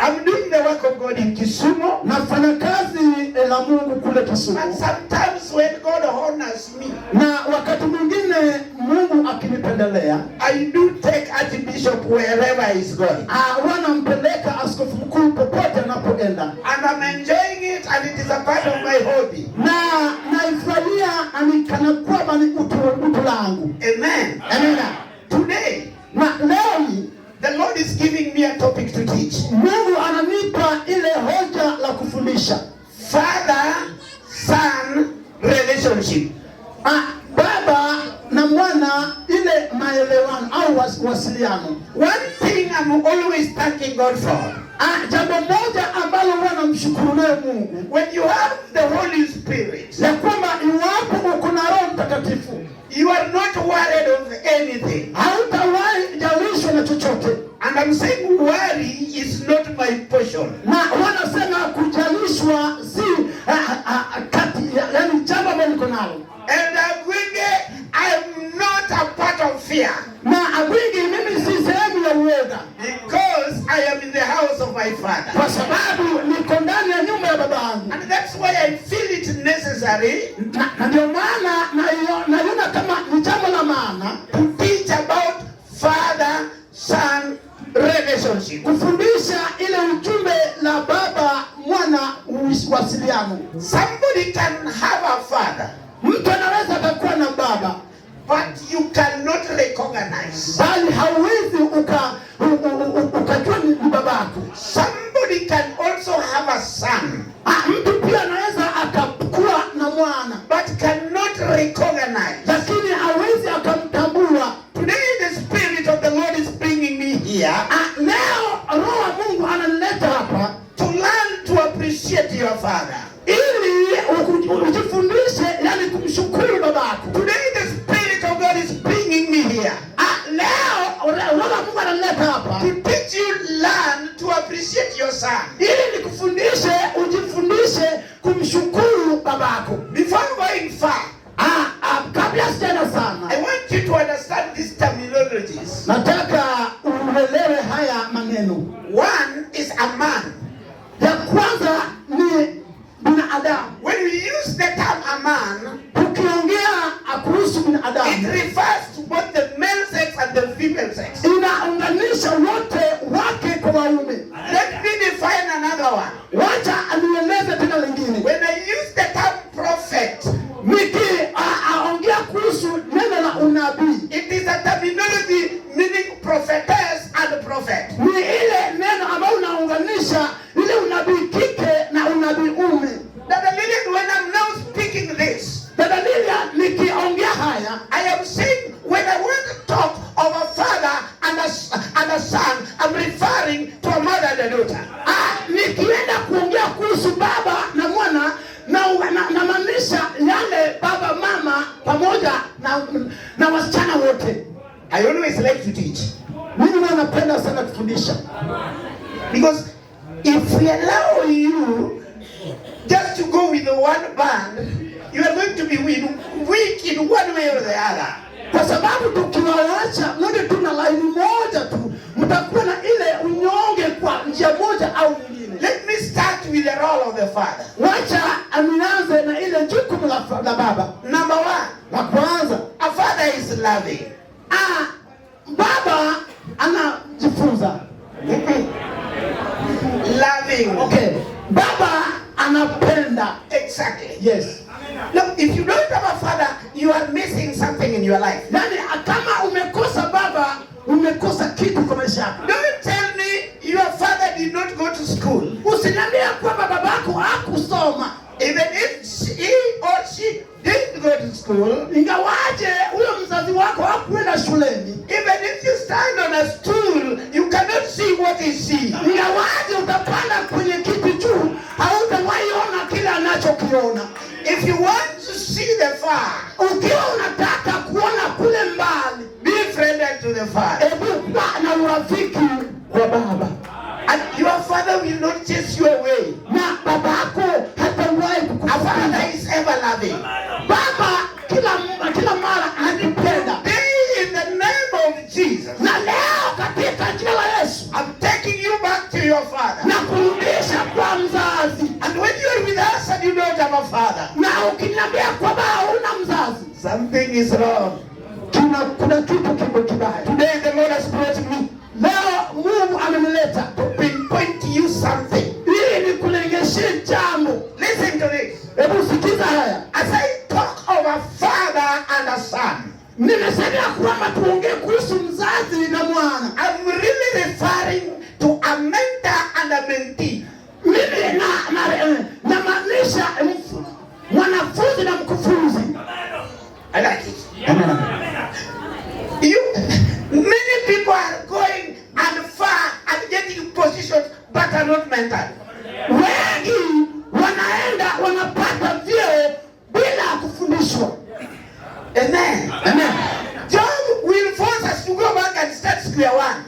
I'm doing the work of God in Kisumu. Nafanya kazi la Mungu kule Kisumu. And sometimes when God honors me, na wakati mwingine Mungu akinipendelea, I do take Archbishop wherever he's going. Wanampeleka askofu mkuu popote anapoenda. And I'm enjoying it, and it is a part of my hobby. Na naifurahia anikana kwamba ni utu langu. Amen. Amen. Today, na leo the Lord is giving me a topic to teach. Mungu ananipa ile hoja la kufundisha. Father-son relationship. Baba na mwana, ile maelewano au wasiliano. One thing I'm always thanking God for. Jambo moja ambalo wanamshukuru naye Mungu. When you have the Holy Spirit. Ya kwamba iwapo uko na Roho Mtakatifu, you are not worried of anything. Hautawahi jalishwa na chochote. And I'm saying worry is not my portion. Na wanasema kujalishwa si yani jambo ambalo niko nalo. And I'm not a part of fear. Na mimi si sehemu ya uoga. Because I am in the house of my Father. Kwa sababu niko ndani ya nyumba ya babangu. And that's why I feel it necessary. Na ndio maana naiona kama ni jambo la maana to teach about father-son relationship. Kufundisha ile ujumbe la baba mwana wasiliano. Somebody can have a father. Mtu anaweza kuwa na baba, but you cannot recognize. Bali hauwezi ukajua ni babako. Somebody can also have a son. Mtu pia anaweza akakuwa na mwana, but cannot recognize. Lakini hawezi akamtambua. Today the Spirit of the Lord is bringing me here. Leo Roho wa Mungu ananileta hapa to learn to appreciate your father. Ili ujifundishe yani kumshukuru babako. Today the Spirit of God is bringing me here. Leo Roho wa Mungu ananileta hapa to teach you learn to appreciate your son. Ili nikufundishe ujifundishe kumshukuru babako. Before going far, kabla sijaenda sana, I want you to understand these terminologies. Nataka uelewe haya maneno. One is a man. Ya kwanza ni binadamu. When we use the term a man, tukiongea kuhusu binadamu, it refers to both the male sex and the female sex. Inaunganisha wote wake kwa waume. Let me define another one. Wacha anieleze tena lingine. When I use the term prophet, aongea kuhusu neno la unabii. It is a terminology meaning prophetess and prophet. Ni ile neno ambalo unaunganisha ile unabii kike na unabii ume. Dada Lilian, when I'm now speaking this, Dada Lilian, nikiongea haya, I am saying when I want to talk of a father and a son, I'm referring to a mother and a daughter. Nikienda kuongea kuhusu baba na mwana na maanisha yale baba mama pamoja na wasichana wote. I always like to teach. Mimi napenda sana kufundisha. Because if we allow you just to go with the one band, you are going to be weak in one way or the other. Kwa sababu tukiwaacha mwende tu na laini moja tu, mtakuwa na ile unyonge kwa njia moja au nyingine. Let me start with the role of the father. Wacha nianze na ile jukumu la baba. Number one, la kwanza, a father is loving. Baba anajifunza. Loving. Okay. Baba anapenda. Exactly. Yes. Look, if you don't have a father, you are missing something in your life. Yani kama umekosa baba, umekosa kitu kwa maisha yako. Don't tell me your father did not go to school. Usiniambie kwamba babako hakusoma. Even if he or she didn't go to school, ingawaje huyo mzazi wako hakuenda shuleni. Even if you stand on a stool, you cannot see what he sees. Ingawaje utapanda kwenye kiti juu, hautawahi ona kile anachokiona. If you want to see the far, ukiwa unataka kuona kule mbali, be friendly to the far. Ebu kuwa na urafiki kwa baba. And your father will not chase you away. Na babako hatawahi kukufukuza. A father is ever loving. Baba kila mara anipenda. Today in the name of Jesus, na leo katika jina la Yesu, I'm taking you back to your father. father. Na kurudisha kwa mzazi. And when you are with us and you don't have a father, Na ukiniambia kwamba huna mzazi, something is wrong. Kuna kitu kibaya. Today the Lord has brought me. Leo Mungu amenileta To pinpoint to you something. ili nikulengeshe jambo. Listen to this. Hebu sikiza haya. As I talk of a father and a son, Nimesema kwamba tuongee kuhusu mzazi na mwana. I'm really referring to a mentor and a mentee. Mimi namaanisha mwanafunzi na mkufunzi. I like it. Many people are going and far and getting positions but are not mentored. Wengi wanaenda wanapata vyeo bila kufundishwa. Amen. Amen. Job will force us to go back and start square one.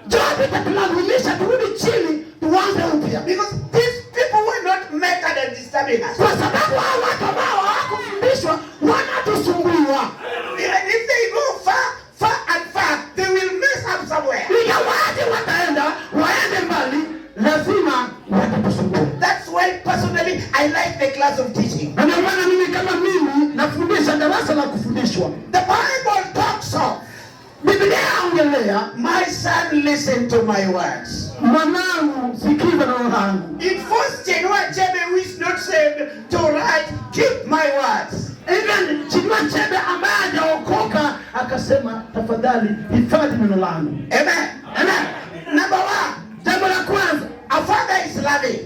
Job itatulazimisha turudi chini tuanze upya. Because these people were not mentored and disturbing us. Kwa sababu hao watu ambao hawakufundishwa wanatusumbua. Even if they go far and far, they will mess up somewhere. Ingawaje wataenda waende mbali, lazima watatusumbua. That's why personally I like the class of teaching. Na ndio maana mimi kama mimi nafundisha darasa la kufundishwa. The Bible talks of, Biblia inaongelea, my son, listen to my words. Mwanangu sikiza neno langu. It forced Chinua Achebe, who is not saved, to write, keep my words. Even Chinua Achebe ambaye hajaokoka akasema tafadhali hifadhi neno langu. Amen. Amen. Number one, Jambo la kwanza, a father is loving.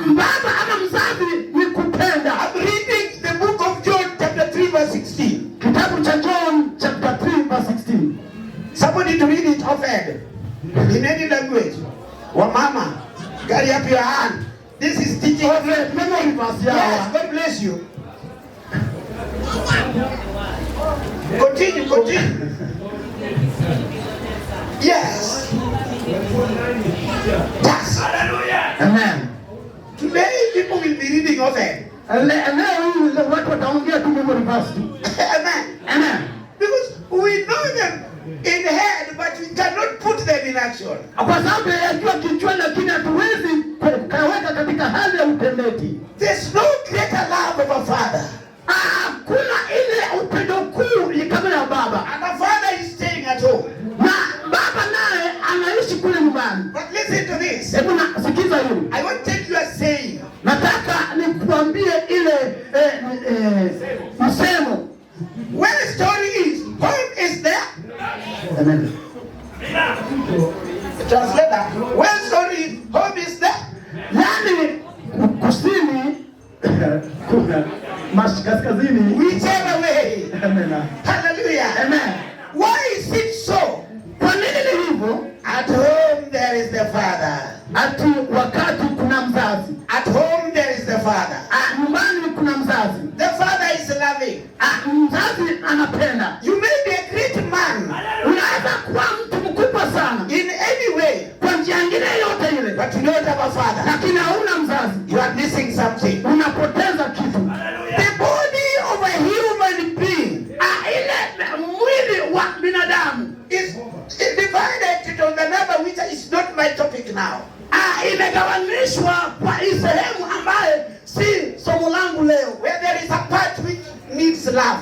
baba ama mzazi ni kupenda. I'm reading the book of John chapter 3 verse 16. Kitabu cha John chapter 3 verse 16. Somebody to read it offhand in any language. Wamama, carry up your hand. This is teaching. Memory verse. Yes, God bless you. Continue. Yes. Yes. Hallelujah. Amen. Today people will be reading offhand. Leo watu wataongea tu memory verse. Amen. Amen. Because we know them in head, but we cannot put them in action. Kwa sababu yajua kichwa lakini hatuwezi kaweka katika hali ya utendaji. There's no greater love of a father. Kuna ile upendo kuu kama ya baba. And a father is staying at home. Na baba naye anaishi kule nyumbani. But listen to this. Hebu nasikiza hili. I want to take you a saying. Nataka nikuambie ile msemo. When the story is, home is there. Amen. Translator, when the story is, home is there. Yani kusini kuna kaskazini, whichever way. Amen. Hallelujah. Amen. Why is it so? Kwa nini ni hivyo? At home there is the father. Ati wakati kuna mzazi. At home there is the father. Nyumbani kuna mzazi. The father is loving. Mzazi anapenda. You may be a great man. Unaweza kuwa mtu mkubwa sana in any way, kwa njia nyingine yote ile, but you don't have a father. lakini hauna mzazi. You are missing something. Unapoteza kitu. The body of a human being, ile mwili wa binadamu is divided on the number which is not my topic now. Imegawanishwa kwa sehemu ambaye si somo langu leo. Where there is a part which needs love.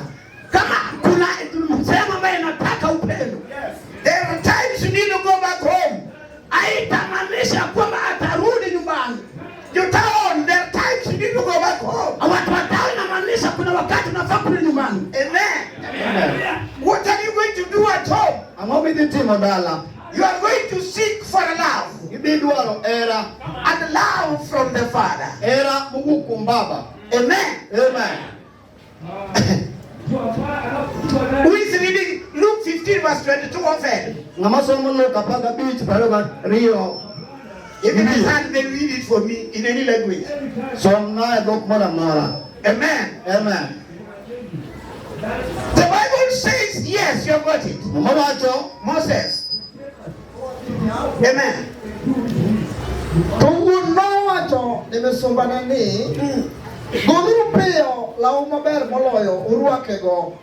Kama kuna sehemu ambayo inataka upendo. There are times you need to go back home. Haitamaanisha kwamba atarudi nyumbani. You town, there are times you need to go back home. Watu watao inamaanisha kuna wakati unafaa kurudi nyumbani. Amen. What are you going to do at home? You are going to seek for love. And love from the Father. Amen. Amen. Who is reading Luke 15 verse 22 often? If it is hard, then read it for me in any language. Amen. Amen. The Bible says, yes, you have got it. Moses. Amen. Goluru peyo lau maber moloyo urwakego.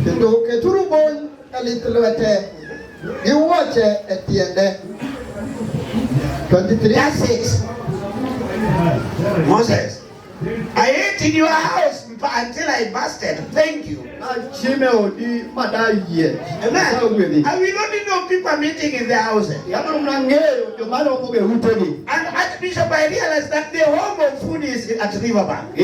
Kendo keturu bony e lith lwete gi wuoche e tiende. 23. That's it. Moses, I ate in your house until I busted. Thank you. Amen. And we don't know people are meeting in their houses. And Archbishop, I realized that the home of food is at Riverbank.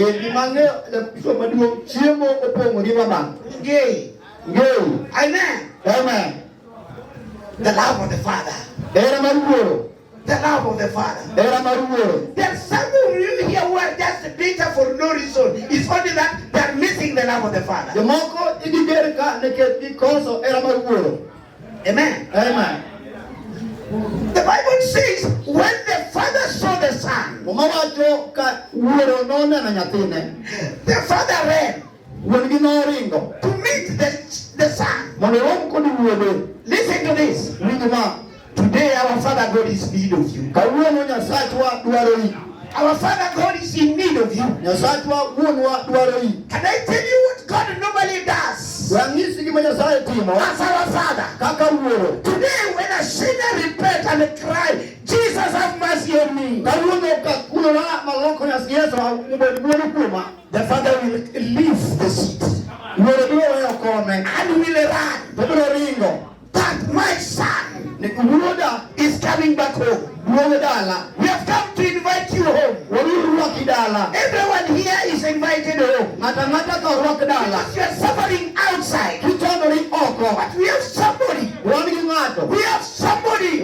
Gay. Amen. Amen. The love of the Father. The love of the Father. There's some of you here who are just bitter for no reason. It's only that they're missing the love of the Father. Amen. Amen. The Bible says when the Father saw the Son, the Father ran to meet the Son. Listen to this. Today our Father God is in need of you. Our Father God is in need of you. Can I tell you what God normally does? As our Father. Today when a sinner repents and cries, Jesus have mercy on me, the Father will leave the seat and will run that my son is coming back home. We have come to invite you home. Everyone here is invited home. Because you are suffering outside. But we have somebody. We have somebody.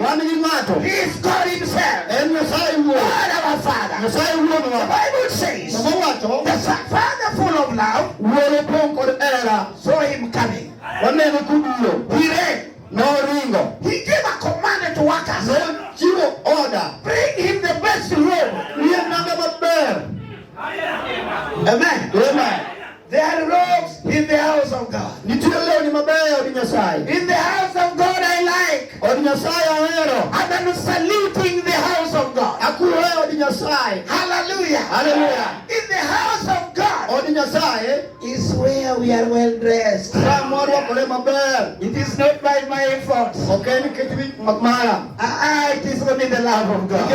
He is God himself. God our Father. The Bible says the Father full of love saw him coming. He ran. He gave a command to workers. Bring him the best robe. Amen. There are robes in the house of God. In the house of God I like. And I'm saluting the house of God. Hallelujah. In the house of God is where we are well dressed. It is not by my efforts. It is only the love of God.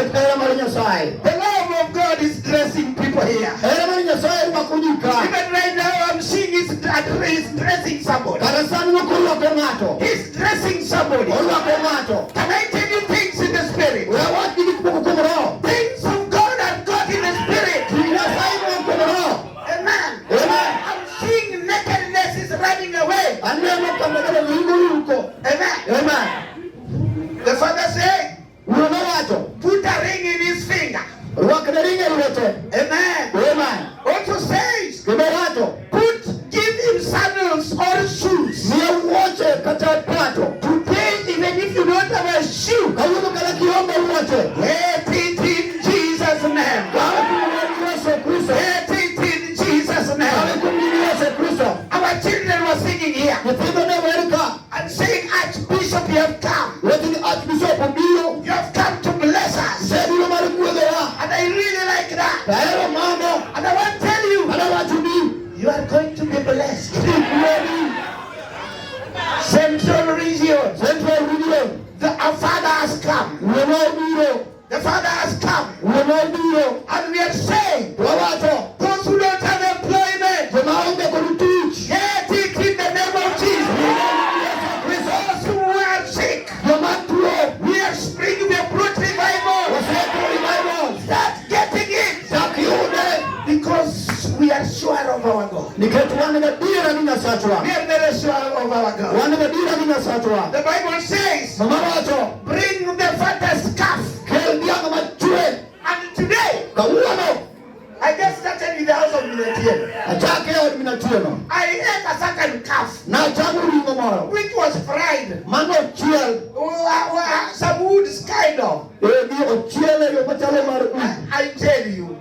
The love of God is dressing people here. Even right now I'm seeing he's dressing somebody. He's dressing somebody. Can I tell you things in the spirit? Things of God are got in the spirit. Amen. I'm seeing nakedness is running away. Amen. The Father said, put a ring in his finger. Amen. Also says, give him sandals or shoes. Today, even if you don't have a shoe, get it in Jesus' name. Get it in Jesus' name. Our children were singing here and saying, Archbishop, you have come. You have come to bless us. And I really like that. And I want to tell you, you are going to be blessed. Central region. Our Father has come. The Father has come. And we are saying, those who don't have employment, get it in the name of Jesus. Those who are sick, we are bringing the broad revival. Start getting it. Because we are sure of our God. We are very sure of our God. The Bible says, bring the father's calf. And today, I just started in the house of Manitie. I ate a second calf, which was fried. Some wood is kind of. I tell you,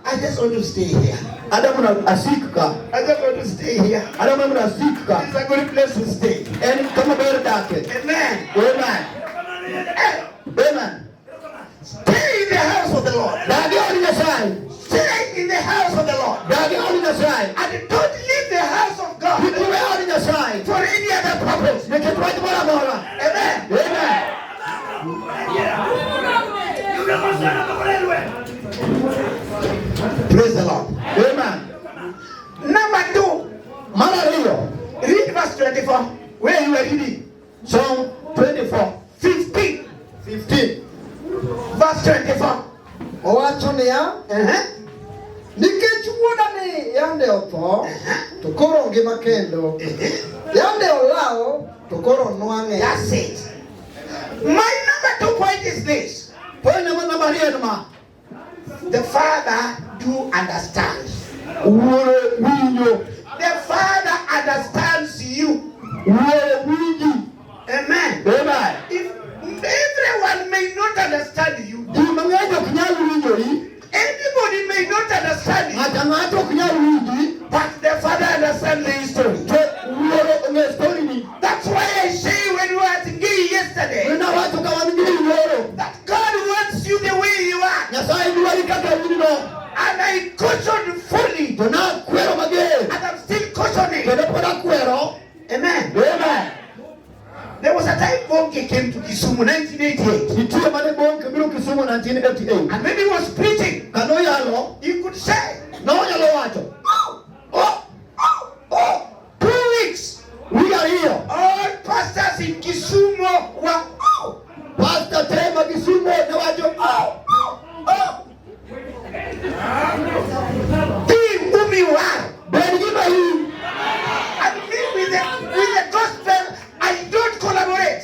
I just want to stay here. I just want to stay here. It's a good place to stay. Amen. Stay in the house of the Lord. Stay in the house of the Lord. And don't leave the house of God for any other purpose. Amen. Praise the Lord. Amen. Number 2. Read verse 24. Where you are reading? Psalm 24. 15. Verse 24. Owacho niya, nikech wuodani yande otho, to koro ngima kendo, yande olao, to koro nwang'e. That's it. My number 2 point is this. The Father do understand. The Father understands you. Amen. If everyone may not understand you, anybody may not understand you, but the Father understands the story. That's why I say when we were at Gay yesterday, that God wants you the way you are. And I cautioned fully. And I'm still cautioning. Amen. There was a time Bonke came to Kisumu 1988. And when he was preaching, you could say, 2 weeks. We are here. All pastors in Kisumu were Pastor Tema Kisumu, whom you are. And me with the gospel, I don't collaborate.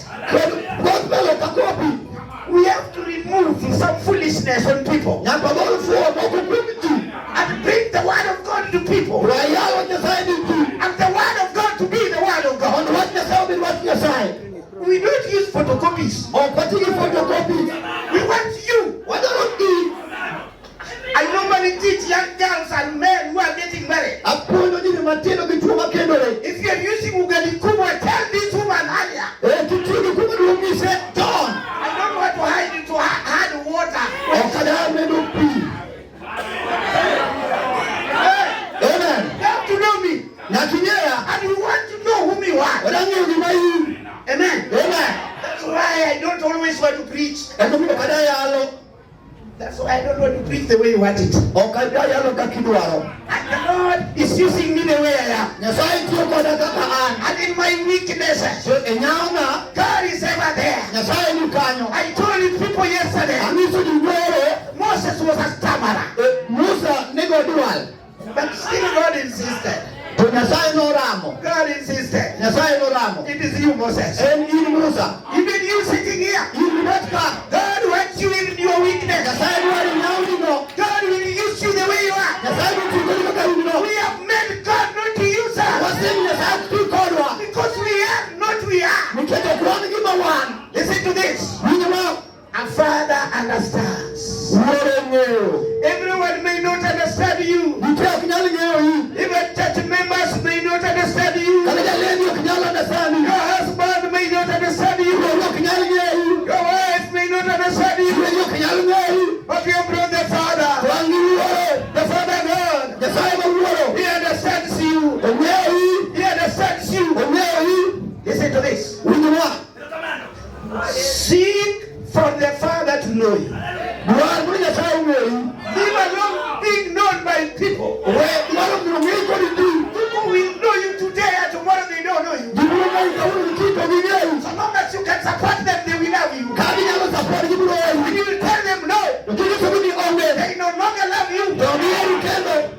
We have to remove some foolishness on people and bring the word of God to people. And the word of God to be the word of God. We don't use photocopies. We want you. I normally teach young girls and men who are getting married. If you are using ugali kubwa, tell this woman earlier. I don't want to hide into hard water. Amen. You have to know me. And you want to know whom you are. Amen. That's why I don't always want to preach. That's why I don't want to preach the way you want it. And the Lord is using me the way I am. And in my weaknesses, God is ever there. I told you people yesterday, Moses was a stammerer. But still God insisted. God insisted. It is you, Moses. Even you sitting here, God wants you in your weakness. God will use you the way you are. We have made God not to use us because we are not we are. Listen to this. Our Father understands. Everyone may not understand you. Even church members may not understand you. Your husband may not understand you. Your wife may not understand you. But your brother, Father, the Father God, He understands you. He understands you. Listen to this. Seek for the Father to know you. Leave alone being known by people. People will know you today and tomorrow they don't know you. So long as you can support them, they will love you. And you will tell them no. They no longer love you.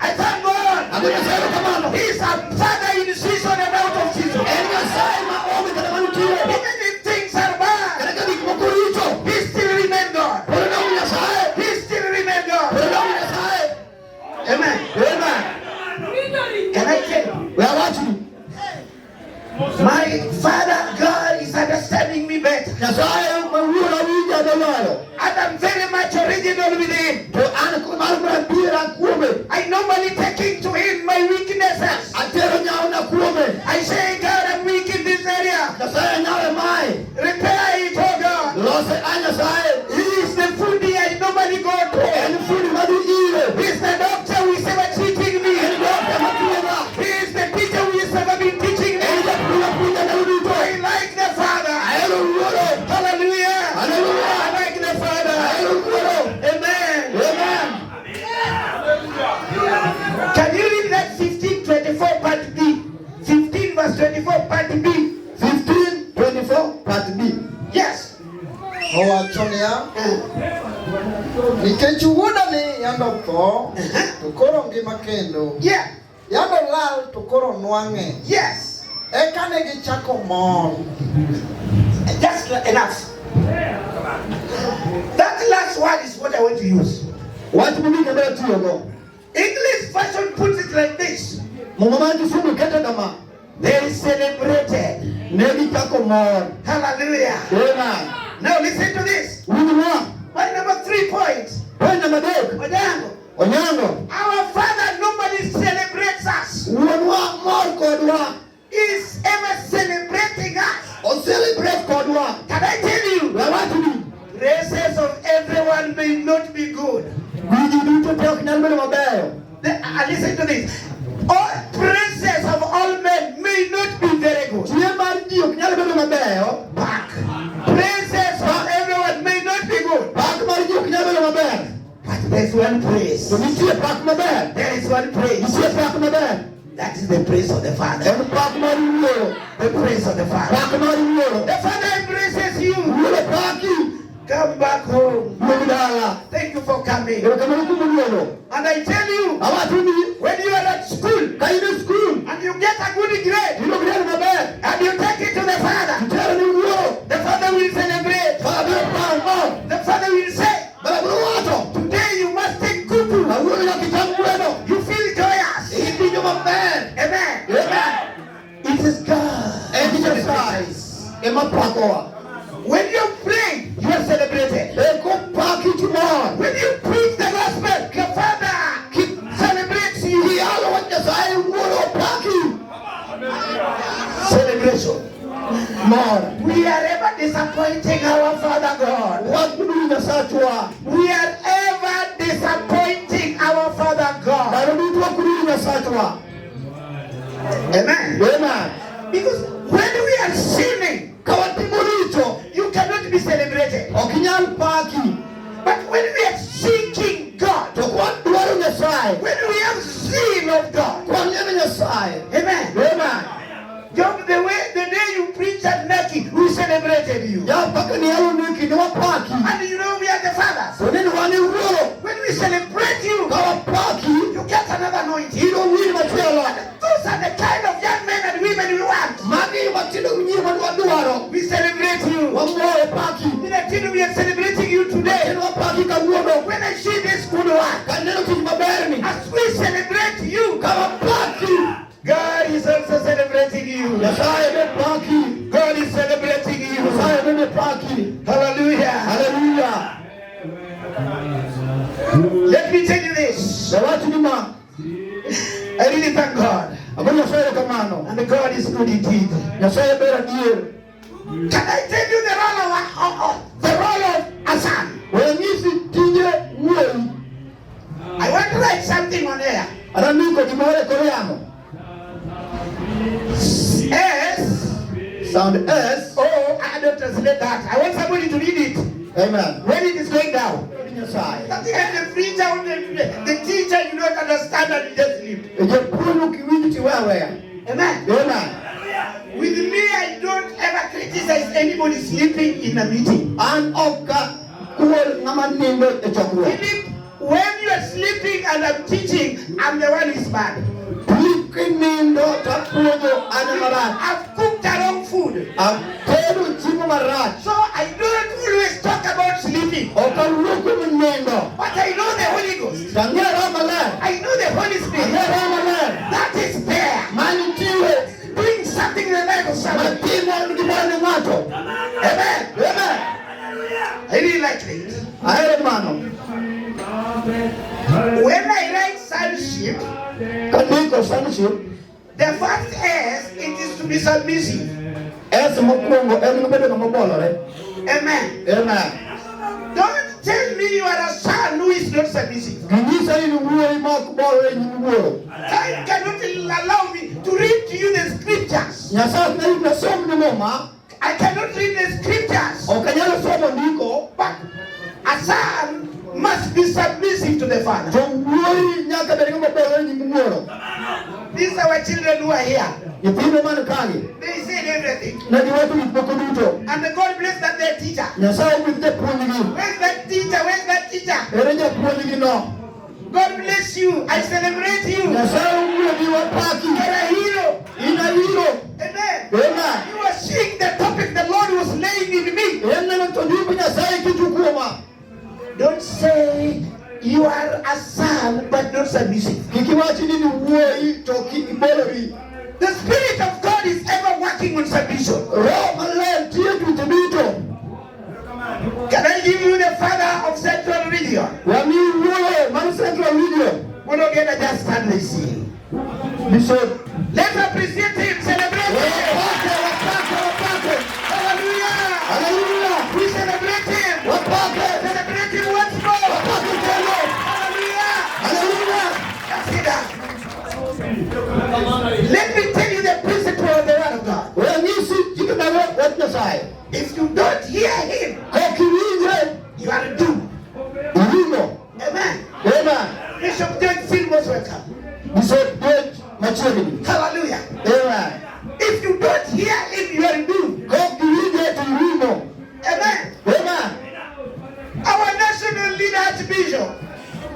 I thank God. He is a Father in season and out of season. Even if things are bad, He still remains God. He still remains God. Amen. Can I tell you? My Father God is understanding me better. And I'm niya nikech wuoda ni yando tho to koro ngima kendo. Yeah. Yando lal to koro nwang'e. Yes. Eka ne gichako mor. Just enough. That last word is what I want to use. Watu mwingine ndio tuyo. English version puts it like this. Mumamaji fungu kete kama. They celebrated. Ne gichako mor. Hallelujah. Amen. Now listen to this. Winjruok. Point number 3 points. Point number 3. Onyango. Our Father normally celebrates us. Wuonwa mor kodwa. He's ever celebrating us. O celebrate kodwa. Can I tell you? Wawatu Praises of everyone may not be good. Wiji duto tok nyalo bedo mabeyo. Listen to this. All praises of all men may not be very good. Tie mar ji ok nyalo bedo mabeyo. Back. Praises of everyone may not be good. Pak mar ji ok nyalo bedo maber. But there's one praise. To nitie pak maber. There is one praise. Nitie pak maber. That is the praise of the Father. En pak mar wuoro. The praise of the Father. Pak mar wuoro. The Father embraces you. Wuoro paki. Come back home. Wuoro dala. Thank you for coming. Erokamano kuom wuoro. And I tell you, Awatu ni when you are at school ka in e skul and you get a good grade yudo grade maber and you take it to the Father, tero ni wuoro. the Father will celebrate. Biro paro mor. The Father will say, Biro wacho. today you must take kuku. Awuoro nyaka icham gweno. You feel joyous. Iwinjo maber. Amen. Amen. It is God. En Nyasaye ema pakowa. When you pray, you are celebrated. Eko paki tumor. When you preach the gospel, your Father celebrates you. Iyalo wa Nyasaye wuoro paki. Celebration. Mor. We are ever disappointing our Father God. Wakudu Nyasachwa. We are ever disappointing our Father God. Barudu wakudu Nyasachwa. Amen. Amen. Because when we are sinning, Kawatimo richo. you cannot be celebrated. Okinyal paki. But when we are seeking God, To kwa duaro Nyasaye. when we have zeal of God, Kwa nyene Nyasaye. amen. Amen. Job, the day you preached at Naki, we celebrated you. Ya paka ni yalo niki ni wapaki. And you know we are the fathers. Soneni wani wuoro. When we celebrate you, Kawapaki. you get another anointing. Ilo wili machielo. Those are the kind of young men and women we want. Magi matindo nyima duaro. We celebrate you. Wamuoe paki. In a team, we are celebrating you today. Eno wapaki kawuono. When I see this good work, Kaneno tich maberni. as we celebrate you, Kawapaki. God is also celebrating you. Nyasaye be paki. God is celebrating you. Nyasaye be paki. Hallelujah. Hallelujah. Let me tell you this. Zawati ni ma. I really thank God. Abo Nyasaye kamano. And God is good indeed. Nyasaye be radier. Can I tell you the role of a son? Wenyisi tije wuoyi. I want to write something on air. Anandiko gimoro koreano. S. Sound S. Oh, I don't translate that. I want somebody to read it. Amen. When it is going down. Nyasaye. Something like the preacher, the teacher, you don't understand and you just sleep. Eje punu kiwinji wewe. Amen. Amen. With me, I don't ever criticize anybody sleeping in a meeting. An oka kuol ngama nindo e chokruok. Philip, when you are sleeping and I'm teaching, I'm the one who is bad. Nindo tapuonjo anamarat. I've cooked the wrong food. Atedo chiemo marach. So I don't always talk about sleeping. Okaluoko nindo. But I know the Holy Ghost. Tangera maler. I know the Holy Spirit. Tangera maler. That is there. Manitiwe. Doing something in the life of somebody. Matimo ngibane ngato. Amen. Amen. I really like it. Aere mano. When I write sonship, Kaniko sonship. the fact is, it is to be submissive. Es mokwongo en ngobedo ngamabolore. Amen. Amen. Don't tell me you are a son who is not submissive. Ginyisa ni wuoyi mak bolore nyim wuoro. Time cannot allow me to read to you the scriptures. Nyasaye na ina som ni mama. I cannot read the scriptures. Okanyalo somo ndiko. But a son must be submissive to the father. To wuoyi nyaka bed ngamabolore nyim wuoro. These are our children who are here. Nyithindo man kagi. They said everything. Ne giwacho gik moko duto. And And the God bless that their teacher. Nyasaye with the puonjgi. Where's that teacher? Where's that teacher? Ere japuonjgi no. God bless you. I celebrate you. Nyasaye umwegi wapaki. You're a hero. In a hero. Amen. Amen. You are seeing the topic the Lord was laying in me. Don't say you are a son but not submissive. The Spirit of God is ever working on submission. Can I give you the father of Central Region? We're not going to just stand and see. Let's appreciate him, celebrate him. Hallelujah. Hallelujah. We celebrate him. Celebrate him once more. Hallelujah. Hallelujah. That's it. Let me tell you the principle of the word of God. If you don't hear him, you are doomed. Amen. Amen. Bishop George Phil most welcome. Bishop George maturity. Hallelujah. Amen. If you don't hear him, you are doomed. Amen. Amen. Our national leader, Archbishop.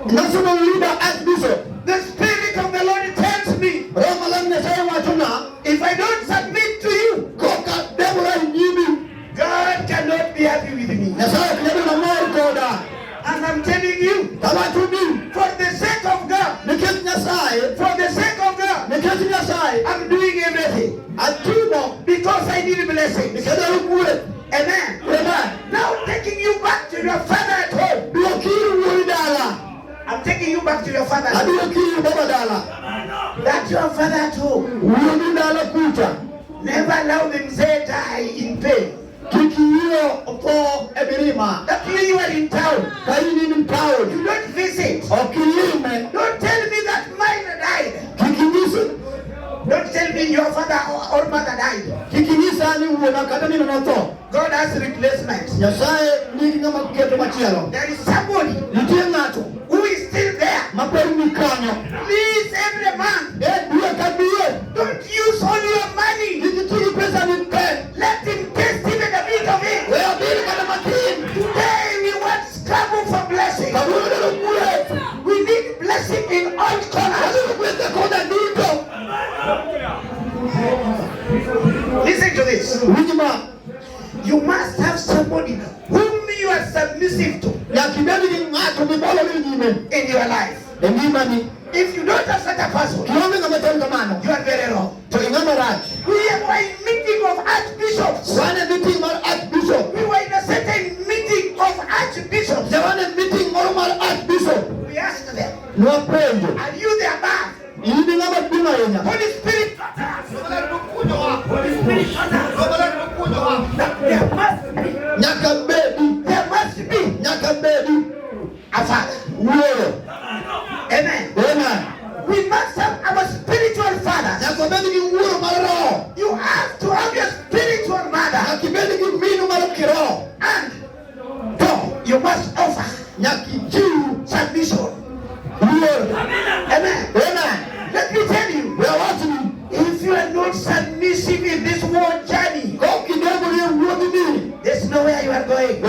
National leader Archbishop. The Spirit of the Lord tells me, if I don't submit to you, God cannot be happy with me. And I'm telling you, for the sake of God, I'm doing everything. Because I need blessings. Amen. Now taking you back to your father at home. I'm taking you back to your father at home. That's your father at home. Never allow them to die in pain. That when you are in town, you don't visit. Don't tell me that mine died. Don't tell me your father or mother died. God has replacements. There is somebody who is still there. Please, every man, don't use all your money. Let him taste even a bit of it. Today we want scramble for blessing. We need blessing in all corners. Listen to this. You must have somebody whom you are submissive to in your life. If you don't have such a person, you are very wrong. We were in meeting of archbishops. We were in a certain meeting of archbishops. We asked them, are you the above? Holy Spirit, there must be a father. Amen. We must have our spiritual fathers. You have to have your spiritual mother. And you must offer submission. Amen. Let me tell you, if you are not submissive in this world journey, there's nowhere you are going.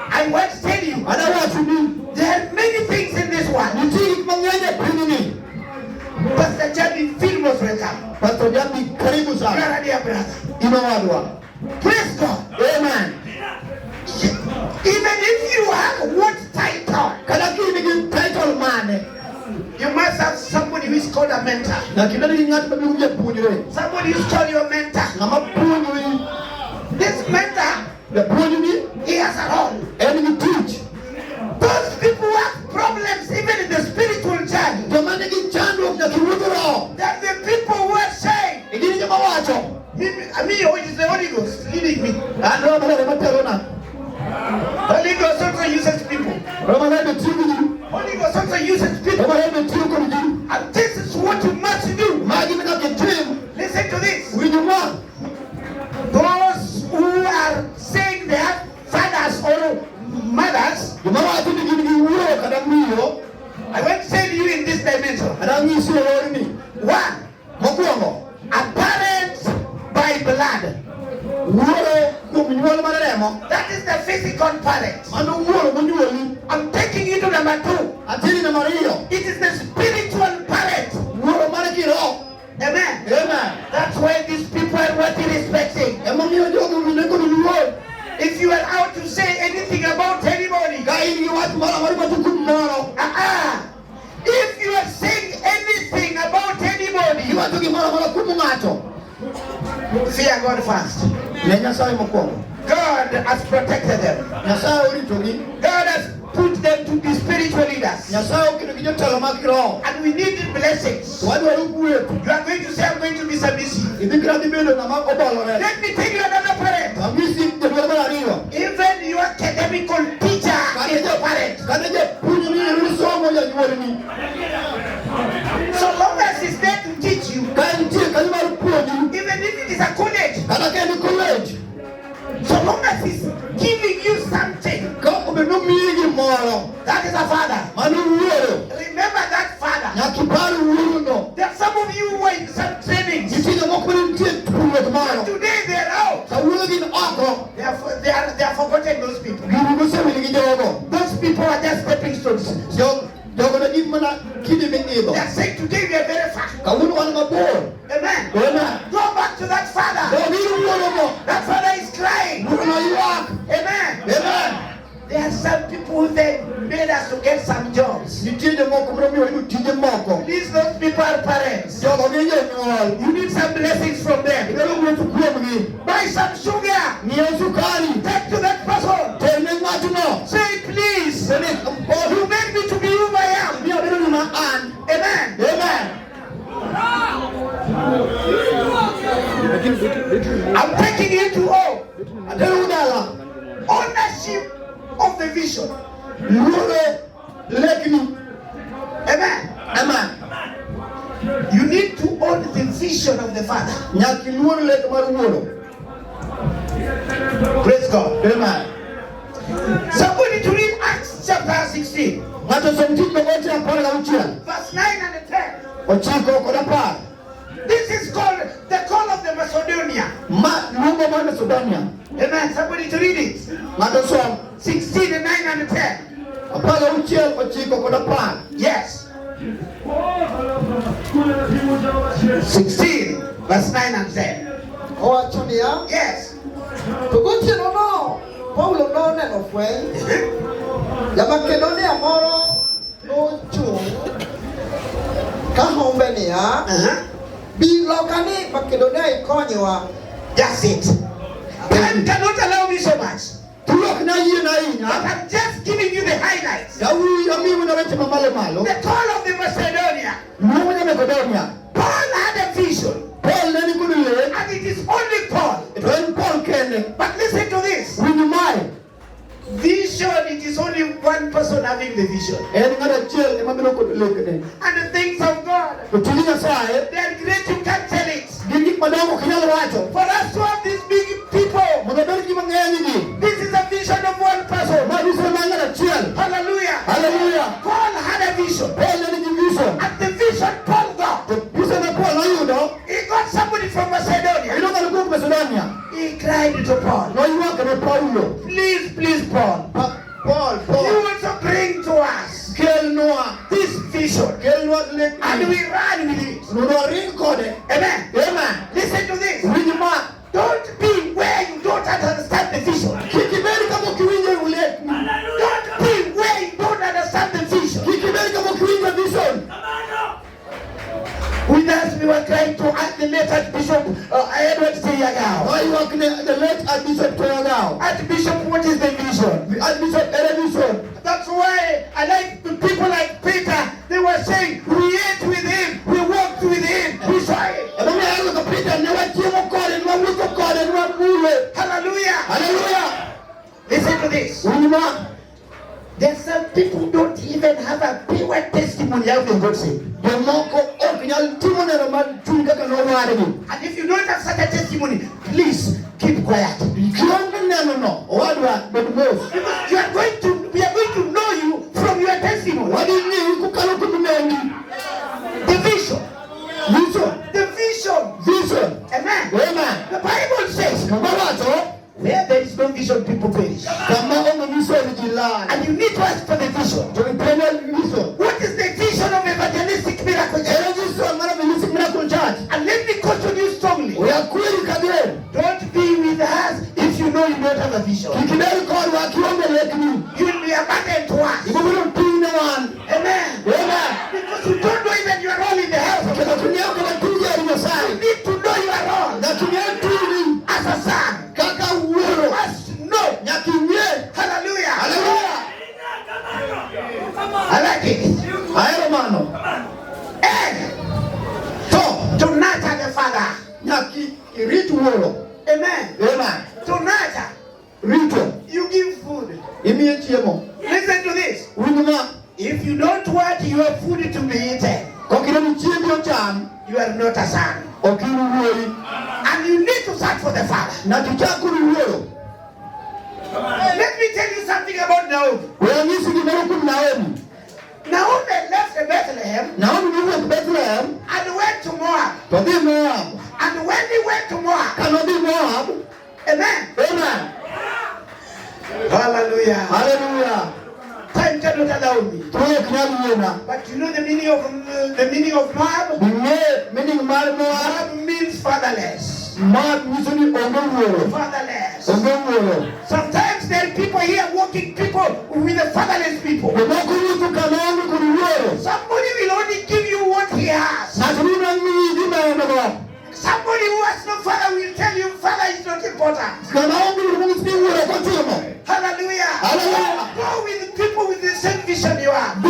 I want to tell you, there are many things in this world. Pastor Jamie, feel most welcome. You are a dear brother. Praise God. Amen. Even if you have what title, you must have somebody who is called a mentor. Somebody who is called your mentor. This mentor, he has a role. Those people who have problems even in the spiritual journey, that the people who are saying, me, it is the Holy Ghost leading me. Holy Ghost also uses people. Holy Ghost also uses people. And this is what you must do. Listen to this. Atili na Mario. It is the spiritual parent. Wuoro mar kiroho. Amen. Amen. That's why these people are worth respecting. Emomiyo jogo wineko luor. If you are out to say anything about anybody, Ka in gi wach moro amora matukum moro. if you are saying anything about anybody, Iwacho gimoro amora kuom ng'ato. fear God first. Ne Nyasaye mokwongo. God has protected them. Nyasaye oritogi. God has put them to be spiritual leaders. Nyasaye oketo gi jotelo mag kiroho. And we need blessings. Wadwaro gweth. You are going to say, I'm going to be submissive. Idhi kra dhi bedo ng'ama obolore. Let me tell you another parent. Amisi jadwaro mar ariyo. Even your academical teacher is your parent. Kane japuonj ni risomo janyuolni. So long as he's there to teach you, Ka nitie kanyo mar puonji. even if it is a college, Kata ka en college. so long as he's giving you something, Ka obedo nomiyi gimoro. that is a father. Mano wuoro. Remember that father. Nyaka ipar wuorono. There are some of you who are in some trainings. Nitie jomoko ma nitie puonjruok moro. Today they are out. Kawuono gin oko. They are forgotten those people. Gini mosewil gi jogo. Those people are just stepping stones. Jogo ne gin mana kidi miidho. They are saying today we are very far. Kawuono wan mabor. Amen. Amen. Go back to that father. Dogiro wuorono. That father is crying. Wuorono ywak. Amen. Amen. There are some people who they made us to get some jobs. Nitie jomoko momiyo yudo tije moko. These those people are parents. Jogo gin jonyuol. You need some blessings from them. Idwaro gweth kuomgi. Buy some sugar. Ng'iew sukari. Take to that person. Terne ng'atno. Say please. Sani You made me to be who I am. miyo bedo gima an. Amen. Amen. I'm taking you to all. Atero dala. Ownership of the vision. Luoro lekni. Amen. Amen. You need to own the vision of the Father. Nyaka iluor lek mar wuoro. Praise God. Amen. Somebody to read Acts chapter 16, Ng'ato som tich mogote 16. verse 9 and 10. Ochiko kod 10. This is called the call of the Macedonia. Ma luongo mar Macedonia. Amen. Somebody to read it. Ng'ato som 16 and 9 and 10. 16, 9 kod 10. Yes. 16, verse 9 and 10. Owacho niya, Yes. to gotieno no, Paulo noneno fweny. Ja-Makedonia moro nochung' ka hombe niya, bi loka ni Makedonia ikonywa. That's it. Time cannot allow me so much. Tulok na yie na But inya. I'm just giving you the highlights. Yawi yamiwu na weche mamalo malo. The call of the Macedonia. Luongo nya Macedonia. Paul had a vision. Paul ne ni kod lek. And it is only Paul. To en Paul kende. But listen to this. Winj mae. Vision, it is only one person having the vision. En ng'at achiel ema bedo kod lekne. And the things of God, To tij Nyasaye. they are great, you can't tell it. Gin gik madongo ok inyal wacho. For us to have these big people, Mondo obed ji mang'eny gi. this is a vision of one person. Ma vision mar ng'at achiel. Hallelujah. Hallelujah. Paul had a vision. Paul ne nigi vision. And the vision Paul got, To vision ma Paul noyudo. he got somebody from Macedonia. Iyudo ng'ato kuom Macedonia. He cried to Paul, Noywak ne Paulo. please, please, Paul, Paul. you also bring to us Kelnwa. this vision. Kelnwa lek. And we run with it. Mondo waring kode. Amen. Amen. Listen to this. Winj ma. Don't be where you don't understand the vision. Kik ibed kama ok iwinjo lekni. Don't be where you don't understand the vision. Kik ibed kama ok iwinjo vision. With us, we were trying to ask the late Archbishop Edward Seyagao. Noywak ne the late Archbishop Toyagao. Archbishop, what is the vision? Archbishop ere vision. That's why I like people like Peter. They were saying, we ate with him, we walked with him, we saw it. Ema mi ayudo ka Peter ne wachiemo kode, ne wawuotho kode, ne wamule. Hallelujah. Hallelujah. Listen to this. Winj ma. There's some people who don't even have a pure testimony how they got saved. Jomoko ok nyal timo neno mar chuny kaka nowargi. And if you don't have such a testimony, please keep quiet. Kionge neno no, owadwa bed mos. Because we are going to know you from your testimony. Wadhi ng'eyi kokalo kuom mengi. The vision. Vision. The vision. Vision. Amen. Amen. The Bible says, Kama wacho, where there is no vision, people perish. kama onge vision ji lal. And you need to ask for the vision. What is the vision of evangelistic miracle church? And let me caution you strongly. Don't be with us if you know you don't have a vision. You will be abandoned to us. Amen. Because you don't know even your role in the house of God. You need to know your role as a son. You must know. Hallelujah. I like it. To nurture the Father. Amen. To nurture. You give food. Listen to this. If you don't want your food to be eaten, you are not a son. And you need to search for the Father. Let me tell you something about Naomi. Naomi left Bethlehem and went to Moab. And when he went to Moab, amen. Hallelujah. Time to not allow me. But you know the meaning of Moab? Moab means fatherless. Fatherless. Sometimes there are people here walking people with the fatherless people. Somebody will only give you what he has. Somebody who has no father will tell you father is not important. Hallelujah. Go with people with the same vision you have. If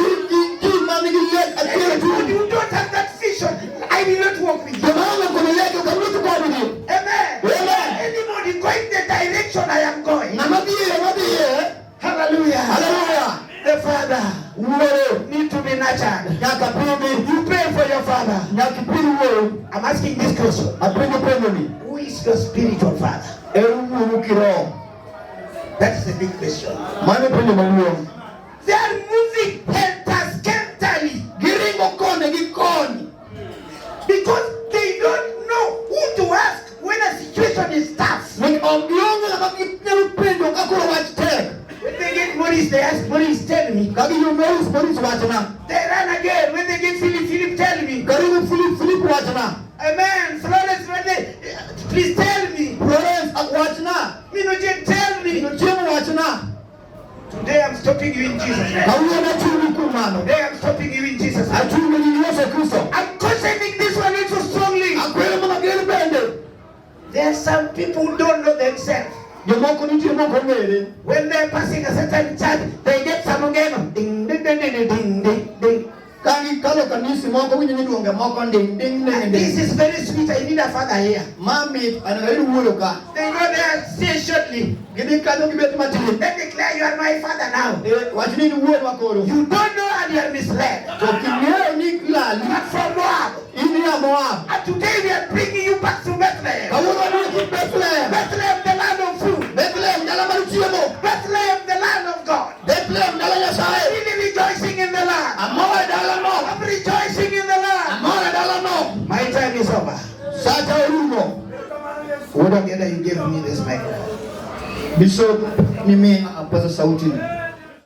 you don't have that vision, I will not walk with you. Amen. Anybody going the direction I am going. Hallelujah. The Father need to be nurtured. You pray for your father. I'm asking this question. Who is your spiritual father? That's the big question. They are moving helter-skelterly because they don't know who to ask when a situation is tough. When they get Maurice, they ask Maurice, tell me. They run again. When they get Philip, tell me. Amen. Florence, please tell me. Minoje, tell me. Today I'm stopping you in Jesus' name. Today I'm stopping you in Jesus' name. I'm concerning this one so strongly. There are some people who don't know themselves. When they're passing a certain church, they get some again. Ding, ding, ding, ding, ding, ding, ding. This is very sweet. I need a father here. They go there, say shortly. Let declare you are my father now. You don't know and you are misled. But from Moab. And today we are bringing you back to Bethlehem. Bethlehem, the land of food. Bethlehem, the land of God. I'm really rejoicing in the land. I'm rejoicing in the land. My time is over. What together you gave me this microphone. Bishop, mimi apasa sauti.